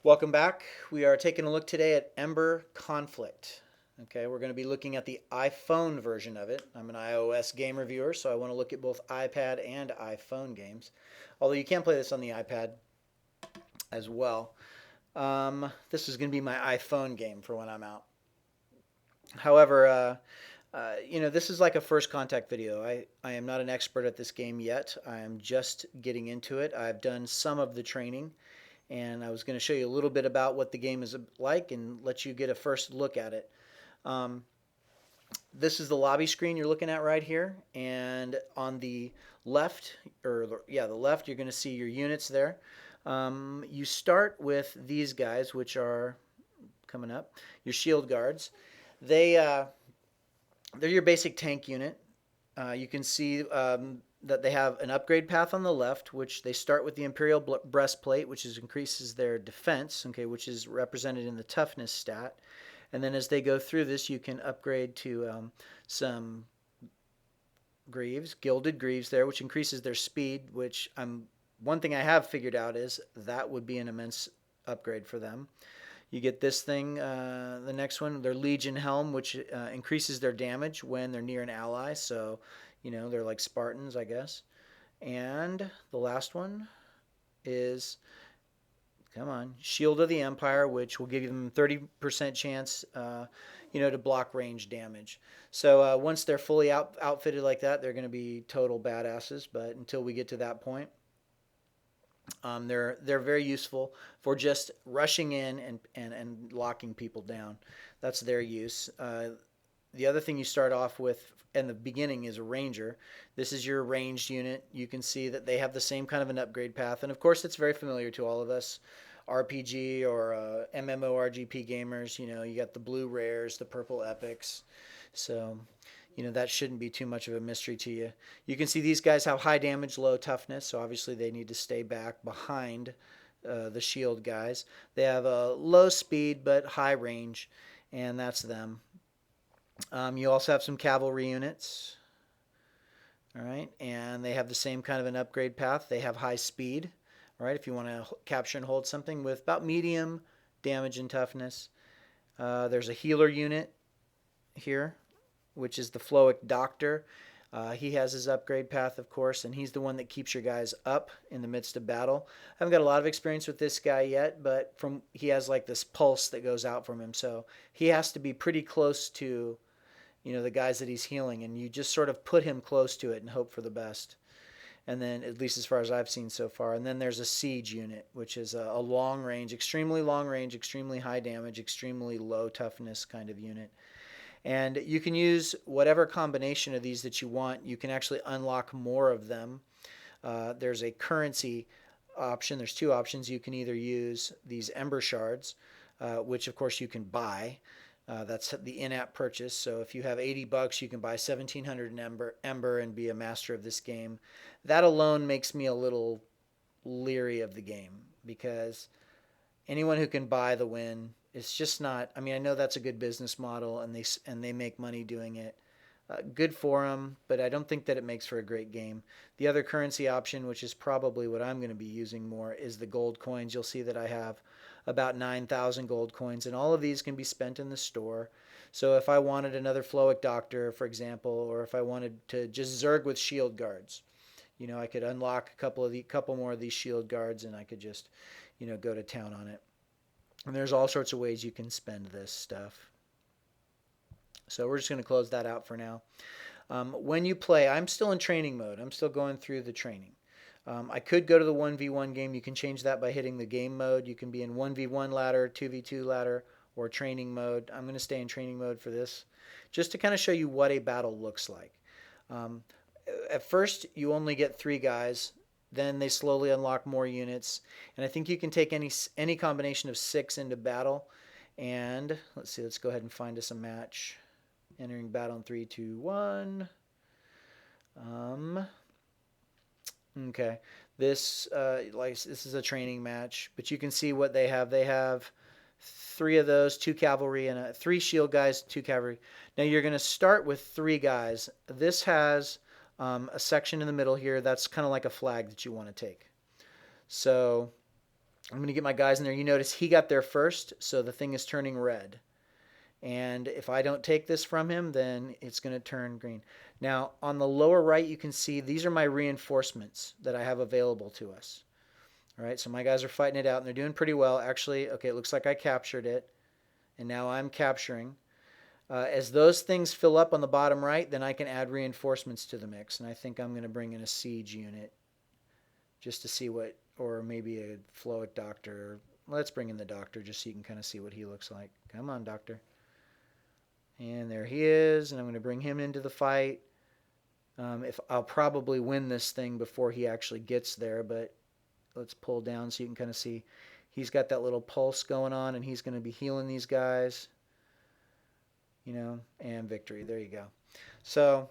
Welcome back. We are taking a look today at Ember Conflict. Okay, we're going to be looking at the iPhone version of it. I'm an iOS game reviewer, so I want to look at both iPad and iPhone games. Although you can play this on the iPad as well. This is going to be my iPhone game for when I'm out. However, this is like a first contact video. I am not an expert at this game yet. I am just getting into it. I've done some of the training, and I was going to show you a little bit about what the game is like and let you get a first look at it. Um, this is the lobby screen you're looking at right here, and on the left, the left, you're going to see your units there. You start with these guys, which are coming up, your shield guards. They they're your basic tank unit. You can see that they have an upgrade path on the left, which they start with the Imperial breastplate, which increases their defense, okay, which is represented in the toughness stat. And then as they go through this, you can upgrade to some greaves, gilded greaves there, which increases their speed. One thing I have figured out is that would be an immense upgrade for them. You get this thing, the next one, their Legion Helm, which increases their damage when they're near an ally. So, they're like Spartans, I guess. And the last one is, come on, Shield of the Empire, which will give them 30% chance, to block range damage. So once they're fully outfitted like that, they're going to be total badasses. But until we get to that point, they're very useful for just rushing in and locking people down. That's their use. The other thing you start off with in the beginning is a ranger. This is your ranged unit. You can see that they have the same kind of an upgrade path, and of course, it's very familiar to all of us. RPG or MMORPG gamers, you got the blue rares, the purple epics. So that shouldn't be too much of a mystery to you. You can see these guys have high damage, low toughness, so obviously they need to stay back behind the shield guys. They have a low speed but high range, and that's them. You also have some cavalry units, all right, and they have the same kind of an upgrade path. They have high speed, all right, if you want to capture and hold something with about medium damage and toughness. There's a healer unit here, which is the Floic Doctor. He has his upgrade path, of course, and he's the one that keeps your guys up in the midst of battle. I haven't got a lot of experience with this guy yet, but he has like this pulse that goes out from him, so he has to be pretty close to, the guys that he's healing, and you just sort of put him close to it and hope for the best. And then, at least as far as I've seen so far, and then there's a siege unit, which is a long range, extremely high damage, extremely low toughness kind of unit. And you can use whatever combination of these that you want. You can actually unlock more of them. There's a currency option. There's two options. You can either use these Ember shards, which of course you can buy. That's the in-app purchase. So if you have $80, you can buy 1,700 Ember and be a master of this game. That alone makes me a little leery of the game, because anyone who can buy the win, it's just not. I mean, I know that's a good business model, and they make money doing it. Good for them, but I don't think that it makes for a great game. The other currency option, which is probably what I'm going to be using more, is the gold coins. You'll see that I have about 9,000 gold coins, and all of these can be spent in the store. So if I wanted another Floic Doctor, for example, or if I wanted to just Zerg with shield guards, I could unlock a couple more of these shield guards, and I could just, go to town on it. And there's all sorts of ways you can spend this stuff. So we're just going to close that out for now. When you play, I'm still in training mode. I'm still going through the training. I could go to the 1v1 game. You can change that by hitting the game mode. You can be in 1v1 ladder, 2v2 ladder, or training mode. I'm going to stay in training mode for this, just to kind of show you what a battle looks like. At first, you only get 3 guys. Then they slowly unlock more units. And I think you can take any combination of 6 into battle. And let's see, let's go ahead and find us a match. Entering battle in 3, 2, 1. Okay, this this is a training match, but you can see what they have. They have 3 of those, 2 cavalry, and 3 shield guys, 2 cavalry. Now you're going to start with 3 guys. This has a section in the middle here that's kind of like a flag that you want to take. So I'm going to get my guys in there. You notice he got there first, so the thing is turning red. And if I don't take this from him, then it's going to turn green. Now, on the lower right, you can see these are my reinforcements that I have available to us. All right, so my guys are fighting it out, and they're doing pretty well. Actually, okay, it looks like I captured it, and now I'm capturing. As those things fill up on the bottom right, then I can add reinforcements to the mix. And I think I'm going to bring in a siege unit just to see what, or maybe a Floic doctor. Let's bring in the doctor just so you can kind of see what he looks like. Come on, doctor. And there he is, and I'm going to bring him into the fight. If I'll probably win this thing before he actually gets there, but let's pull down so you can kind of see he's got that little pulse going on, and he's going to be healing these guys, and victory. There you go. So,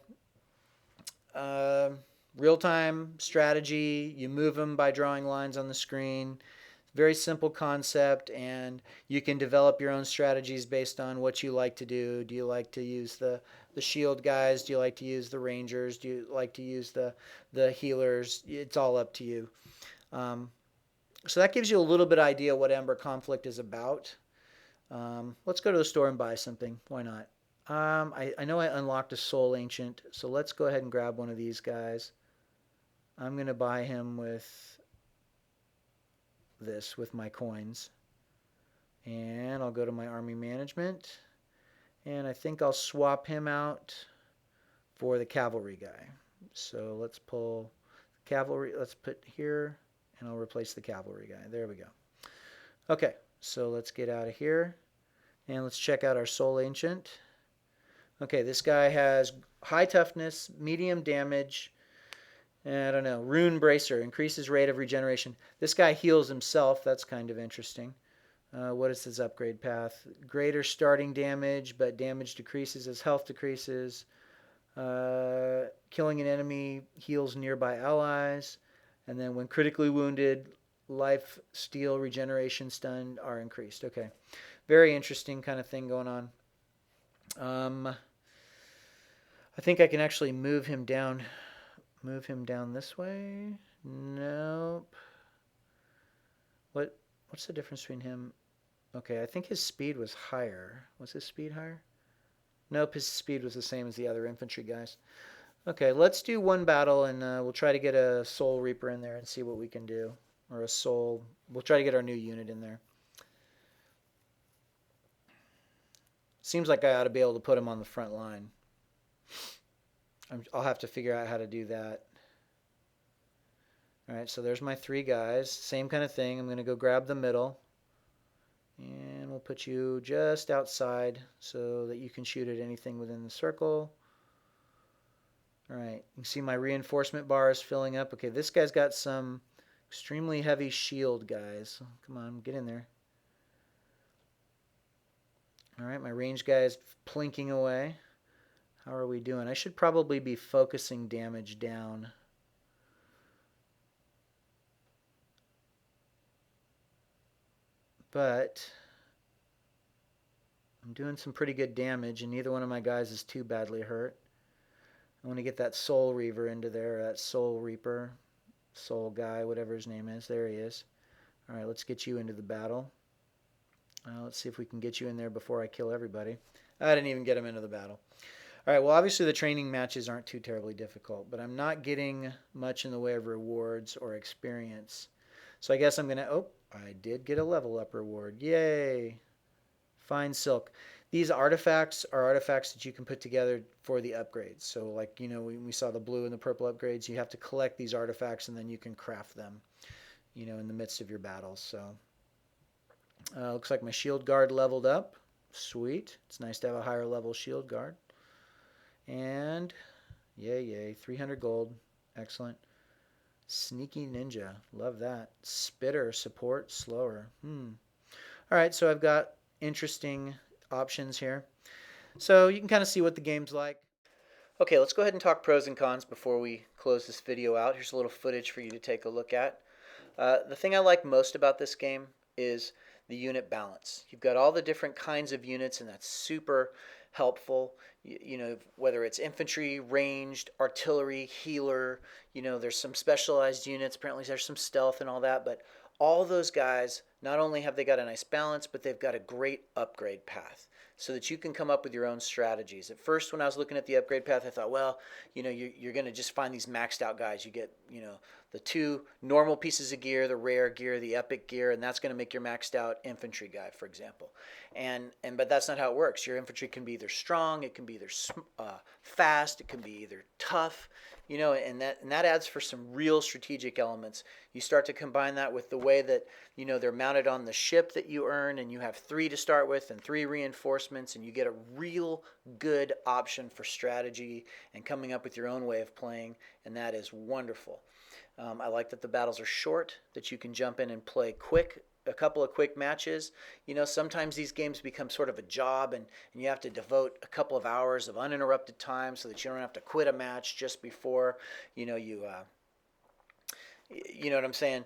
real-time strategy. You move them by drawing lines on the screen. Very simple concept, and you can develop your own strategies based on what you like to do. Do you like to use the shield guys? Do you like to use the rangers? Do you like to use the healers? It's all up to you. So that gives you a little bit idea what Ember Conflict is about. Let's go to the store and buy something. Why not? I know I unlocked a Soul Ancient, so let's go ahead and grab one of these guys. I'm going to buy him with this with my coins. And I'll go to my army management. And I think I'll swap him out for the cavalry guy. So let's pull cavalry. Let's put here, and I'll replace the cavalry guy. There we go. Okay, so let's get out of here. And let's check out our Soul Ancient. Okay, this guy has high toughness, medium damage. I don't know. Rune Bracer increases rate of regeneration. This guy heals himself. That's kind of interesting. What is his upgrade path? Greater starting damage, but damage decreases as health decreases. Killing an enemy heals nearby allies. And then when critically wounded, life, steal, regeneration, stun are increased. Okay. Very interesting kind of thing going on. I think I can actually move him down this way. Nope. What's the difference between him? Okay, I think his speed was higher. Was his speed higher? Nope, his speed was the same as the other infantry guys. Okay, let's do one battle, and we'll try to get a Soul Reaper in there and see what we can do. Or a Soul. We'll try to get our new unit in there. Seems like I ought to be able to put him on the front line. I'll have to figure out how to do that. All right, so there's my three guys. Same kind of thing. I'm going to go grab the middle. And we'll put you just outside so that you can shoot at anything within the circle. All right, you can see my reinforcement bar is filling up. Okay, this guy's got some extremely heavy shield guys. Come on, get in there. All right, my range guy is plinking away. How are we doing? I should probably be focusing damage down. But I'm doing some pretty good damage, and neither one of my guys is too badly hurt. I want to get that Soul Reaver into there, that Soul Reaper, Soul Guy, whatever his name is. There he is. All right, let's get you into the battle. Let's see if we can get you in there before I kill everybody. I didn't even get him into the battle. All right, well, obviously the training matches aren't too terribly difficult, but I'm not getting much in the way of rewards or experience. So I guess I'm going to, oh, I did get a level up reward. Yay. Fine Silk. These artifacts are artifacts that you can put together for the upgrades. So like, we saw the blue and the purple upgrades. You have to collect these artifacts, and then you can craft them, in the midst of your battles. So looks like my shield guard leveled up. Sweet. It's nice to have a higher level shield guard. And yay, 300 gold. Excellent. Sneaky Ninja. Love that. Spitter support slower. All right, so I've got interesting options here. So you can kind of see what the game's like. Okay, let's go ahead and talk pros and cons before we close this video out. Here's a little footage for you to take a look at. The thing I like most about this game is the unit balance. You've got all the different kinds of units, and that's super helpful. Whether it's infantry, ranged, artillery, healer, there's some specialized units. Apparently there's some stealth and all that, but All those guys, not only have they got a nice balance, but they've got a great upgrade path so that you can come up with your own strategies. At first, when I was looking at the upgrade path, I thought, well, you're going to just find these maxed out guys. You get, the two normal pieces of gear, the rare gear, the epic gear, and that's going to make your maxed out infantry guy, for example. But that's not how it works. Your infantry can be either strong, it can be either fast, it can be either tough, and that adds for some real strategic elements. You start to combine that with the way that they're mounted on the ship that you earn, and you have 3 to start with and 3 reinforcements, and you get a real good option for strategy and coming up with your own way of playing, and that is wonderful. I like that the battles are short, that you can jump in and play quick, a couple of quick matches. Sometimes these games become sort of a job, and you have to devote a couple of hours of uninterrupted time so that you don't have to quit a match just before you know what I'm saying,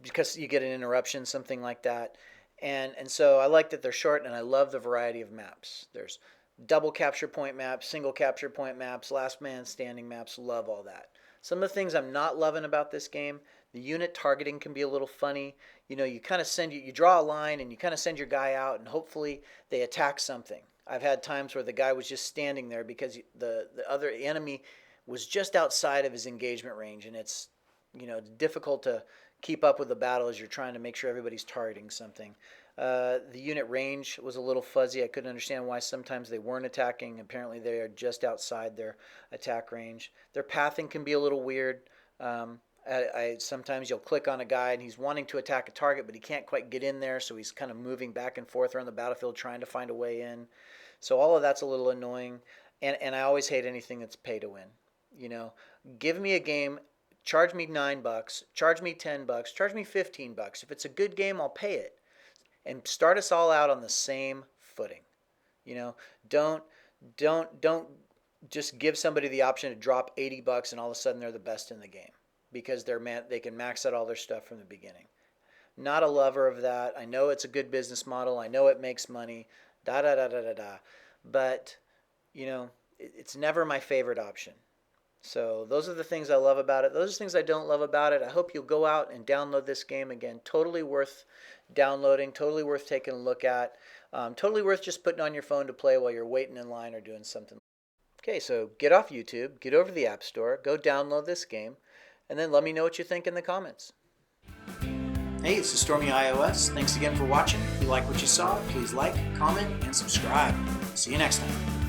because you get an interruption, something like that. And so I like that they're short, and I love the variety of maps. There's double capture point maps, single capture point maps, last man standing maps. Love all that. Some of the things I'm not loving about this game, the unit targeting can be a little funny. You kind of you draw a line and you kind of send your guy out, and hopefully they attack something. I've had times where the guy was just standing there because the other enemy was just outside of his engagement range, and it's difficult to keep up with the battle as you're trying to make sure everybody's targeting something. The unit range was a little fuzzy. I couldn't understand why sometimes they weren't attacking. Apparently they are just outside their attack range. Their pathing can be a little weird. Sometimes you'll click on a guy and he's wanting to attack a target, but he can't quite get in there, so he's kind of moving back and forth around the battlefield trying to find a way in. So all of that's a little annoying, and I always hate anything that's pay to win. Give me a game, charge me $9, charge me $10, charge me $15. If it's a good game, I'll pay it. And start us all out on the same footing. Don't just give somebody the option to drop $80 and all of a sudden they're the best in the game because they can max out all their stuff from the beginning. Not a lover of that. I know it's a good business model. I know it makes money. But it's never my favorite option. So those are the things I love about it. Those are the things I don't love about it. I hope you'll go out and download this game. Again, totally worth downloading, totally worth taking a look at, totally worth just putting on your phone to play while you're waiting in line or doing something. Okay, so get off YouTube, get over to the App Store, go download this game, and then let me know what you think in the comments. Hey, this is Stormy iOS. Thanks again for watching. If you like what you saw, please like, comment, and subscribe. See you next time.